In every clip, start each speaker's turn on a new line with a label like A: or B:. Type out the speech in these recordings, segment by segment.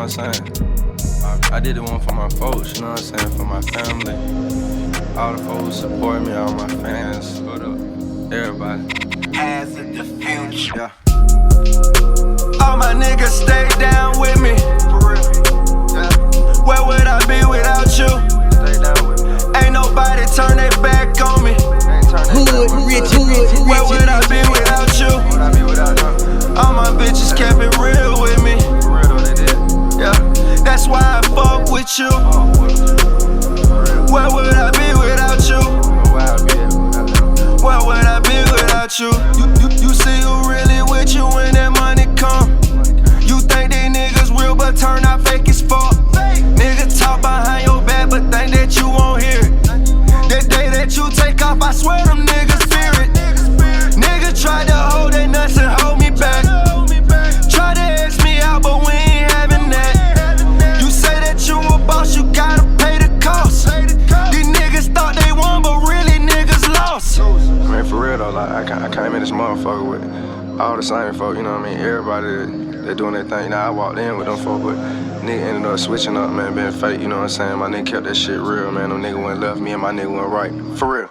A: know what I'm saying? I did the one for my folks, you know what I'm saying? For my family. All the folks who support me, all my fans, everybody.
B: As in the future.
A: Yeah.
B: All my niggas stay down with me. For real. Yeah. Where would I be without you? Stay down with me. Ain't nobody turn their back on me.
C: Hood rich.
B: Where would I be without you? All my bitches kept it real with me. For real though, they did. Yeah. That's why I fuck with you. Where would I be without you? Where would I be without you? You see who really with you when that money come. You think they niggas real but turn out fake as fuck. Niggas talk behind your back but think that you won't hear it. That day that you take off, I swear them niggas fear it. Niggas try to hold their nuts and hold me back. Try to ask me out but we ain't having that. You say that you a boss, you gotta pay the cost. These niggas thought they won but really niggas lost.
A: Man, for real though, like I came in this motherfucker with all the same folk, you know what I mean? Everybody, they doing their thing. You know, I walked in with them folk, but nigga ended up switching up, man, being fake, you know what I'm saying? My nigga kept that shit real, man. Them nigga went left, me and my nigga went right. For real.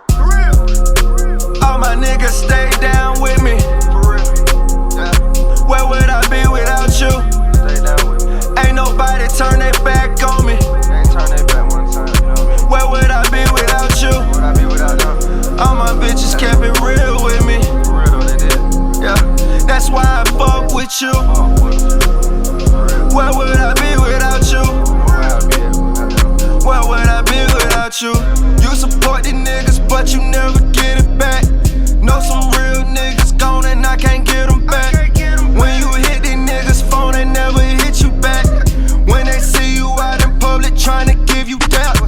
B: All my niggas stay down with me. For real. Yeah. Where would I be without you? Stay down with me. Ain't nobody turn their back on me. They ain't turn their back one time, you know what I mean? Where would I be without you? Where would I be without them? All my bitches kept it real with me. For real though, they did. Yeah. That's why I fuck with you. Where would I be without you? Where would I be without you? You support these niggas, but you never get it back. Know some real niggas gone and I can't get them back. When you hit these niggas' phone, they never hit you back. When they see you out in public trying to give you that,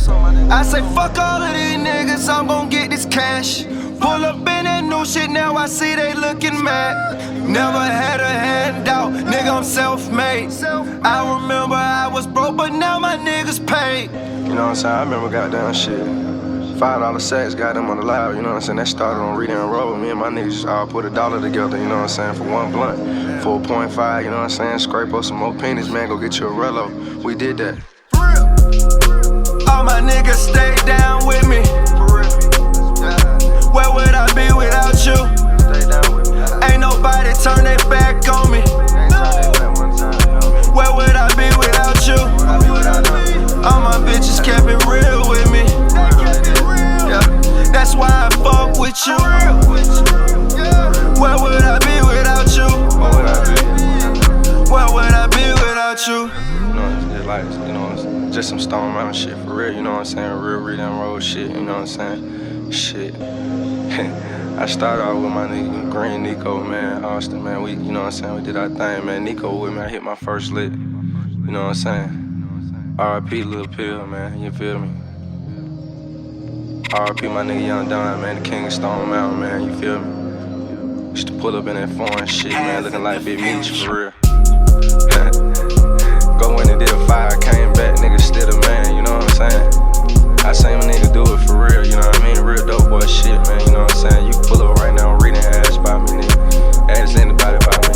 B: I say fuck all of these niggas, I'm gon' get this cash. Pull up in that new shit, now I see they looking mad. Never had a handout, nigga, I'm self-made. I remember I was broke, but now my niggas paid.
A: You know what I'm saying? I remember goddamn shit. $5 sacks got them on the loud, you know what I'm saying? That started on Reading Road. Me and my niggas just all put $1 together, you know what I'm saying? For one blunt, 4.5, you know what I'm saying? Scrape up some more pennies, man, go get you a Rello. We did that.
B: All my niggas stay down with me. Where would I be without you? Ain't nobody turn their back on me. Where would I be without you? All my bitches kept it real with me. Yeah. That's why I fuck with you. Where would I be without you? Where would I be without you?
A: You know, it's like, you know, it's just some Stone Mountain shit for real, you know what I'm saying? Real Reading Road shit, you know what I'm saying? Shit. I started off with my nigga Green Nico, man, Austin, man. We, you know what I'm saying? We did our thing, man. Nico with me, I hit my first lick. You know what I'm saying? R.I.P. Lil Pill, man. You feel me? R.I.P. my nigga Young Don, man. The king of Stone Mountain, man. You feel me? Used to pull up in that foreign shit, man. Looking like Big Meech, for real. Go in and did a fire, came back, nigga, still the man. You know what I'm saying? I seen a nigga do it for real, you know what I mean? Real dope boy shit, man, you know what I'm saying? You can pull up right now, reading ass by me, nigga. Ask anybody about me.